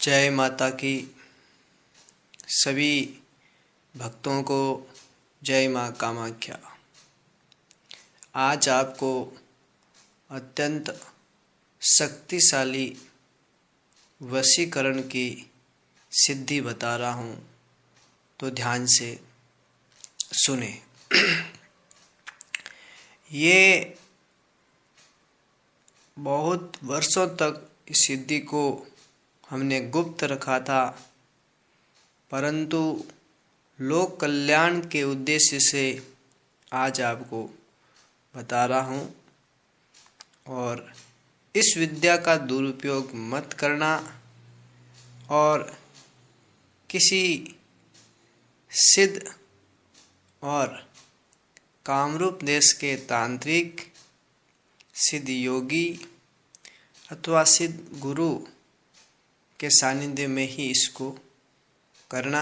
जय माता की। सभी भक्तों को जय माँ कामाख्या। आज आपको अत्यंत शक्तिशाली वशीकरण की सिद्धि बता रहा हूँ, तो ध्यान से सुने। ये बहुत वर्षों तक इस सिद्धि को हमने गुप्त रखा था, परंतु लोक कल्याण के उद्देश्य से आज आपको बता रहा हूँ। और इस विद्या का दुरुपयोग मत करना और किसी सिद्ध और कामरूप देश के तांत्रिक, सिद्ध योगी अथवा सिद्ध गुरु के सानिध्य में ही इसको करना,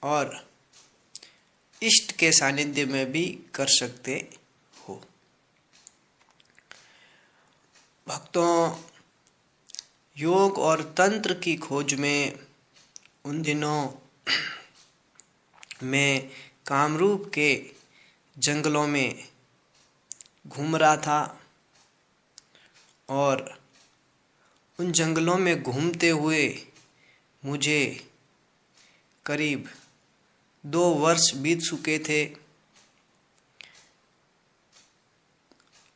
और इष्ट के सानिध्य में भी कर सकते हो। भक्तों, योग और तंत्र की खोज में उन दिनों मैं कामरूप के जंगलों में घूम रहा था, और उन जंगलों में घूमते हुए मुझे करीब 2 वर्ष बीत चुके थे।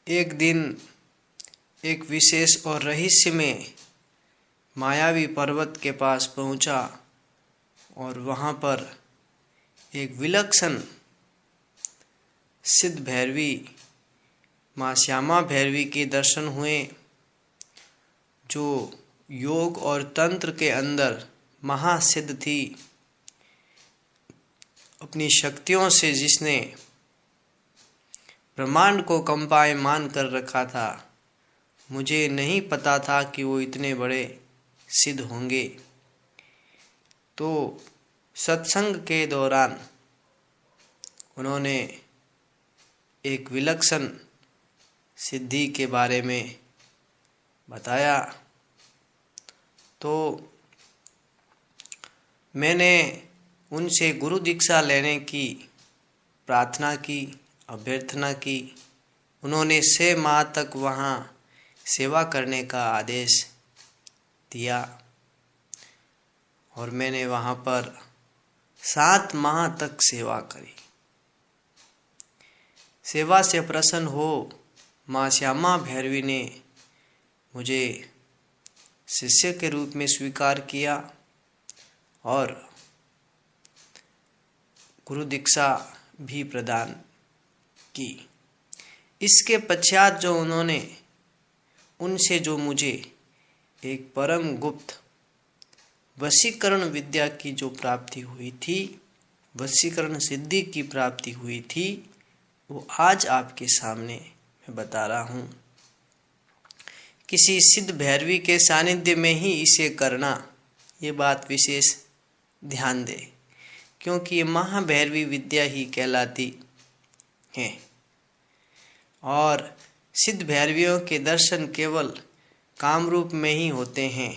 एक दिन एक विशेष और रहस्यमय मायावी पर्वत के पास पहुंचा, और वहां पर एक विलक्षण सिद्ध भैरवी माँ श्यामा भैरवी के दर्शन हुए, जो योग और तंत्र के अंदर महासिद्ध थी। अपनी शक्तियों से जिसने ब्रह्मांड को कंपायमान कर रखा था, मुझे नहीं पता था कि वो इतने बड़े सिद्ध होंगे। तो सत्संग के दौरान उन्होंने एक विलक्षण सिद्धि के बारे में बताया, तो मैंने उनसे गुरु दीक्षा लेने की प्रार्थना की, अभ्यर्थना की। उन्होंने 6 माह तक वहाँ सेवा करने का आदेश दिया, और मैंने वहाँ पर 7 माह तक सेवा करी। सेवा से प्रसन्न हो माँ श्यामा भैरवी ने मुझे शिष्य के रूप में स्वीकार किया और गुरु दीक्षा भी प्रदान की। इसके पश्चात जो उन्होंने उनसे जो मुझे एक परम गुप्त वशीकरण विद्या की जो प्राप्ति हुई थी, वशीकरण सिद्धि की प्राप्ति हुई थी, वो आज आपके सामने मैं बता रहा हूँ। किसी सिद्ध भैरवी के सानिध्य में ही इसे करना, ये बात विशेष ध्यान दे, क्योंकि ये महाभैरवी विद्या ही कहलाती है। और सिद्ध भैरवियों के दर्शन केवल कामरूप में ही होते हैं,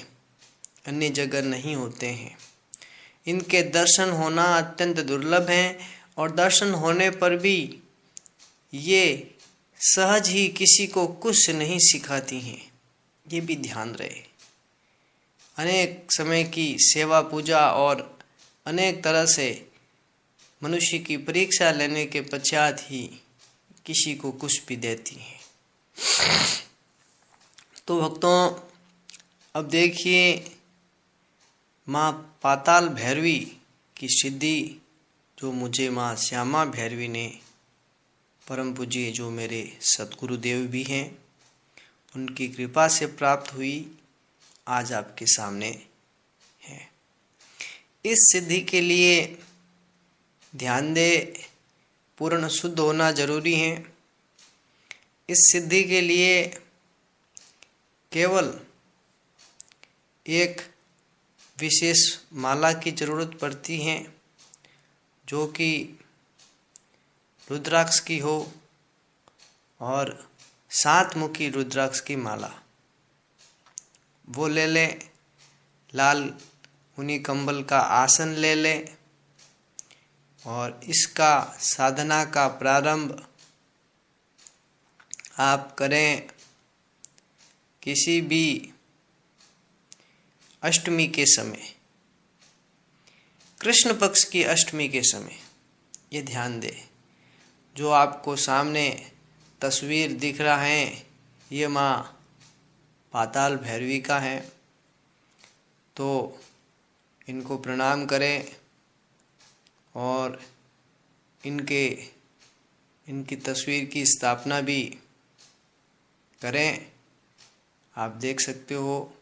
अन्य जगह नहीं होते हैं। इनके दर्शन होना अत्यंत दुर्लभ है, और दर्शन होने पर भी ये सहज ही किसी को कुछ नहीं सिखाती हैं, ये भी ध्यान रहे। अनेक समय की सेवा पूजा और अनेक तरह से मनुष्य की परीक्षा लेने के पश्चात ही किसी को कुछ भी देती हैं। तो भक्तों, अब देखिए माँ पाताल भैरवी की सिद्धि जो मुझे माँ श्यामा भैरवी ने, परम पूज्य जो मेरे सतगुरुदेव भी हैं, उनकी कृपा से प्राप्त हुई, आज आपके सामने है। इस सिद्धि के लिए ध्यान दे, पूर्ण शुद्ध होना जरूरी है। इस सिद्धि के लिए केवल एक विशेष माला की जरूरत पड़ती है, जो कि रुद्राक्ष की हो, और 7 मुखी रुद्राक्ष की माला वो ले लें। लाल ऊनी कंबल का आसन ले लें और इसका साधना का प्रारंभ आप करें किसी भी अष्टमी के समय, कृष्ण पक्ष की अष्टमी के समय। ये ध्यान दें, जो आपको सामने तस्वीर दिख रहा है ये माँ पाताल भैरवी का है, तो इनको प्रणाम करें और इनकी तस्वीर की स्थापना भी करें। आप देख सकते हो,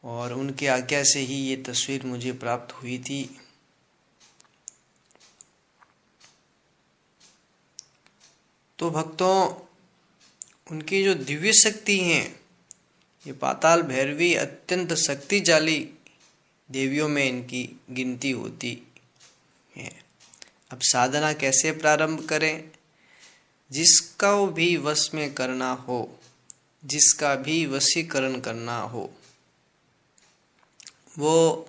और उनकी आज्ञा से ही ये तस्वीर मुझे प्राप्त हुई थी। तो भक्तों, उनकी जो दिव्य शक्ति हैं, ये पाताल भैरवी अत्यंत शक्तिशाली देवियों में इनकी गिनती होती है। अब साधना कैसे प्रारंभ करें? जिसका भी वश में करना हो, जिसका भी वशीकरण करना हो, वो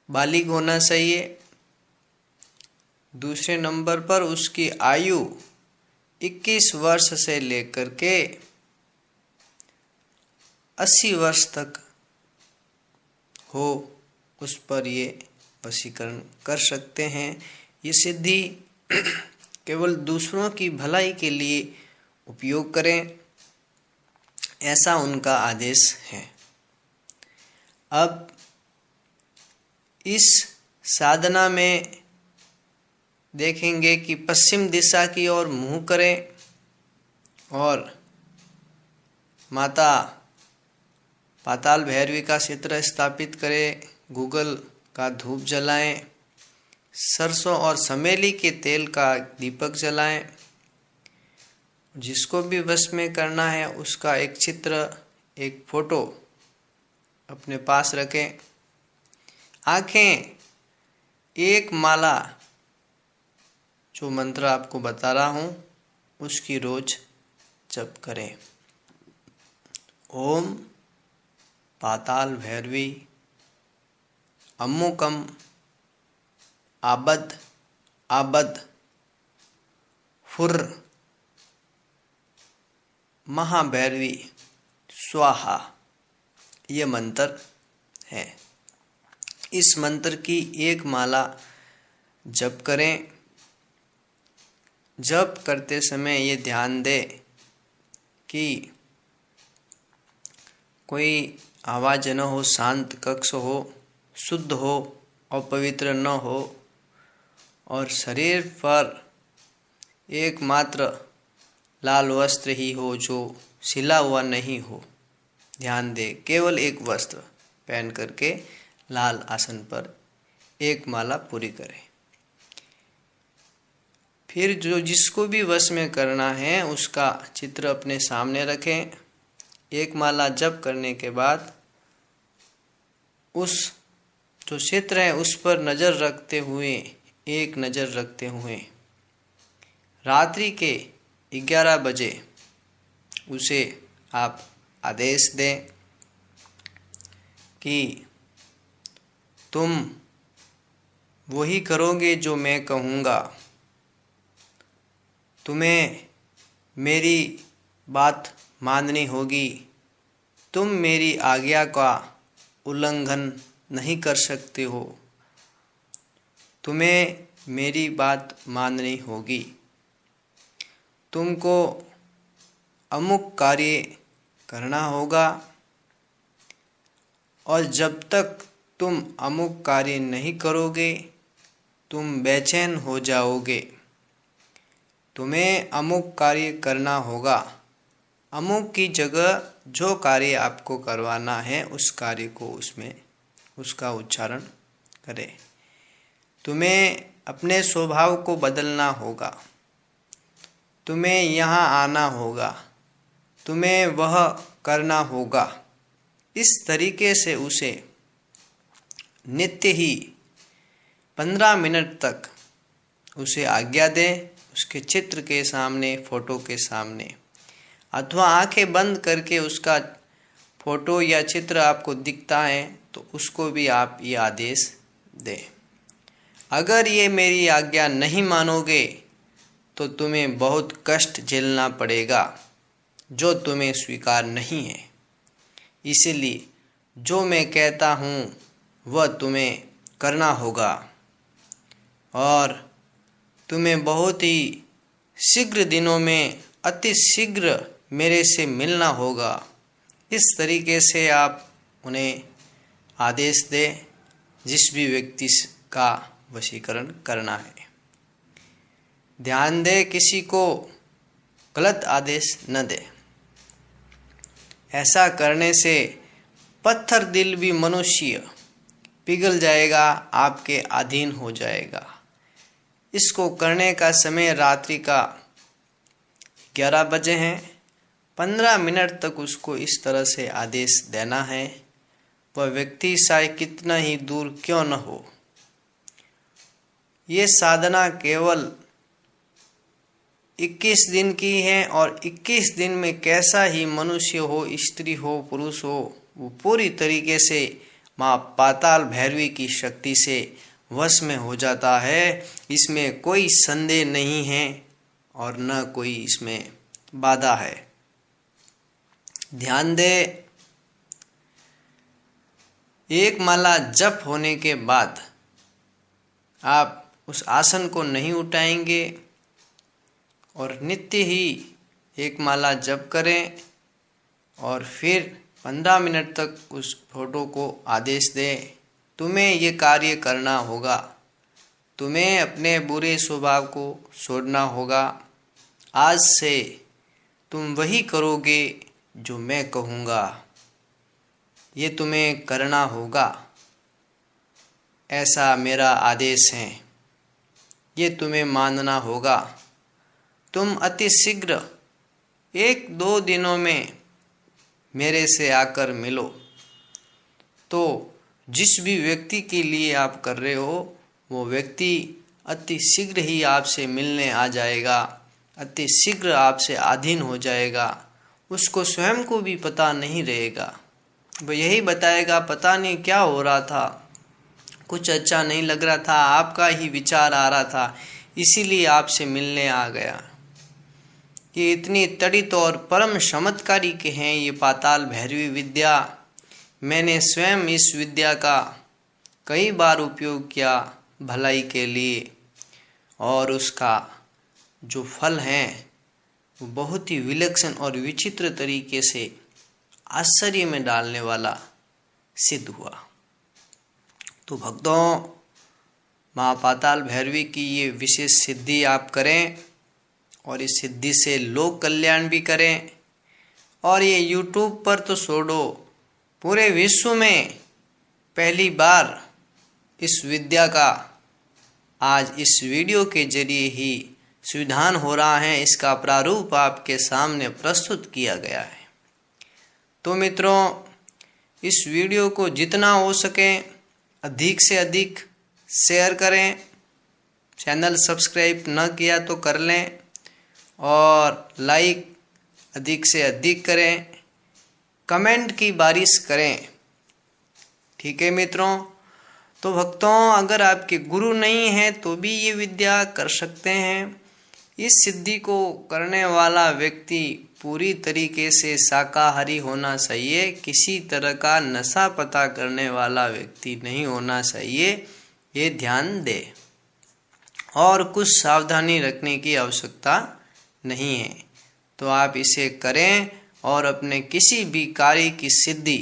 बालिग होना चाहिए। दूसरे नंबर पर उसकी आयु 21 वर्ष से लेकर के 80 वर्ष तक हो, उस पर ये वशीकरण कर सकते हैं। ये सिद्धि केवल दूसरों की भलाई के लिए उपयोग करें, ऐसा उनका आदेश है। अब इस साधना में देखेंगे कि पश्चिम दिशा की ओर मुंह करें और माता पाताल भैरवी का चित्र स्थापित करें, गूगल का धूप जलाएं, सरसों और समेली के तेल का दीपक जलाएं। जिसको भी वश में करना है उसका एक चित्र, एक फोटो अपने पास रखें। आंखें एक माला, जो मंत्र आपको बता रहा हूँ, उसकी रोज जप करें। ओम पाताल भैरवी अम्मुकम आबद आबद फुर महाभैरवी स्वाहा, ये मंत्र है। इस मंत्र की एक माला जप करें। जप करते समय ये ध्यान दें कि कोई आवाज़ न हो, शांत कक्ष हो, शुद्ध हो, अपवित्र न हो, और शरीर पर एकमात्र लाल वस्त्र ही हो जो सिला हुआ नहीं हो। ध्यान दें, केवल एक वस्त्र पहन करके लाल आसन पर एक माला पूरी करें। फिर जो जिसको भी वश में करना है उसका चित्र अपने सामने रखें। एक माला जप करने के बाद उस जो चित्र है उस पर नज़र रखते हुए, एक नज़र रखते हुए रात्रि के 11 बजे उसे आप आदेश दें कि तुम वही करोगे जो मैं कहूँगा, तुम्हें मेरी बात माननी होगी, तुम मेरी आज्ञा का उल्लंघन नहीं कर सकते हो, तुम्हें मेरी बात माननी होगी। तुमको अमुक कार्य करना होगा और जब तक तुम अमुक कार्य नहीं करोगे तुम बेचैन हो जाओगे। तुम्हें अमुक कार्य करना होगा। अमुक की जगह जो कार्य आपको करवाना है उस कार्य को उसमें उसका उच्चारण करें। तुम्हें अपने स्वभाव को बदलना होगा, तुम्हें यहाँ आना होगा, तुम्हें वह करना होगा। इस तरीके से उसे नित्य ही 15 मिनट तक उसे आज्ञा दें, उसके चित्र के सामने, फोटो के सामने, अथवा आंखें बंद करके उसका फोटो या चित्र आपको दिखता है तो उसको भी आप ये आदेश दें। अगर ये मेरी आज्ञा नहीं मानोगे तो तुम्हें बहुत कष्ट झेलना पड़ेगा जो तुम्हें स्वीकार नहीं है। इसलिए जो मैं कहता हूँ वह तुम्हें करना होगा और तुम्हें बहुत ही शीघ्र दिनों में अति शीघ्र मेरे से मिलना होगा। इस तरीके से आप उन्हें आदेश दें जिस भी व्यक्ति का वशीकरण करना है। ध्यान दें, किसी को गलत आदेश न दें। ऐसा करने से पत्थर दिल भी मनुष्य पिघल जाएगा, आपके अधीन हो जाएगा। इसको करने का समय रात्रि का 11 बजे है। 15 मिनट तक उसको इस तरह से आदेश देना है, वह व्यक्ति चाहे कितना ही दूर क्यों न हो। ये साधना केवल 21 दिन की है और 21 दिन में कैसा ही मनुष्य हो, स्त्री हो, पुरुष हो, वो पूरी तरीके से माँ पाताल भैरवी की शक्ति से वश में हो जाता है। इसमें कोई संदेह नहीं है और न कोई इसमें बाधा है। ध्यान दे, एक माला जप होने के बाद आप उस आसन को नहीं उठाएंगे और नित्य ही एक माला जप करें और फिर 15 मिनट तक उस फोटो को आदेश दें, तुम्हें ये कार्य करना होगा, तुम्हें अपने बुरे स्वभाव को छोड़ना होगा। आज से तुम वही करोगे जो मैं कहूँगा, ये तुम्हें करना होगा, ऐसा मेरा आदेश है, ये तुम्हें मानना होगा। तुम अति शीघ्र 1-2 दिनों में मेरे से आकर मिलो। तो जिस भी व्यक्ति के लिए आप कर रहे हो वो व्यक्ति अति शीघ्र ही आपसे मिलने आ जाएगा, अति शीघ्र आपसे अधीन हो जाएगा। उसको स्वयं को भी पता नहीं रहेगा, वो यही बताएगा पता नहीं क्या हो रहा था, कुछ अच्छा नहीं लग रहा था, आपका ही विचार आ रहा था, इसीलिए आपसे मिलने आ गया। ये इतनी तड़ित और परम चमत्कारी के हैं ये पाताल भैरवी विद्या। मैंने स्वयं इस विद्या का कई बार उपयोग किया भलाई के लिए और उसका जो फल है वो बहुत ही विलक्षण और विचित्र तरीके से आश्चर्य में डालने वाला सिद्ध हुआ। तो भक्तों, माँ पाताल भैरवी की ये विशेष सिद्धि आप करें और इस सिद्धि से लोक कल्याण भी करें। और ये YouTube पर तो छोड़ो, पूरे विश्व में पहली बार इस विद्या का आज इस वीडियो के जरिए ही संविधान हो रहा है, इसका प्रारूप आपके सामने प्रस्तुत किया गया है। तो मित्रों, इस वीडियो को जितना हो सके अधिक से अधिक शेयर करें। चैनल सब्सक्राइब न किया तो कर लें और लाइक अधिक से अधिक करें, कमेंट की बारिश करें। ठीक है मित्रों। तो भक्तों, अगर आपके गुरु नहीं हैं तो भी ये विद्या कर सकते हैं। इस सिद्धि को करने वाला व्यक्ति पूरी तरीके से शाकाहारी होना चाहिए, किसी तरह का नशा पता करने वाला व्यक्ति नहीं होना चाहिए, ये ध्यान दे। और कुछ सावधानी रखने की आवश्यकता नहीं है। तो आप इसे करें और अपने किसी भी कार्य की सिद्धि,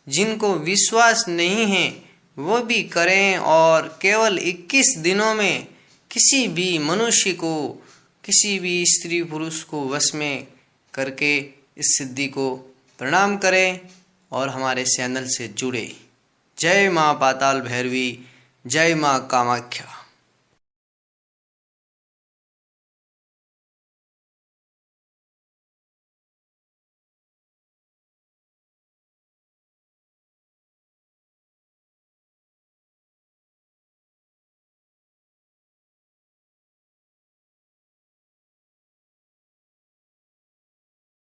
जिनको विश्वास नहीं है वो भी करें और केवल 21 दिनों में किसी भी मनुष्य को, किसी भी स्त्री पुरुष को वश में करके इस सिद्धि को प्रणाम करें और हमारे चैनल से जुड़े। जय माँ पाताल भैरवी, जय माँ कामाख्या।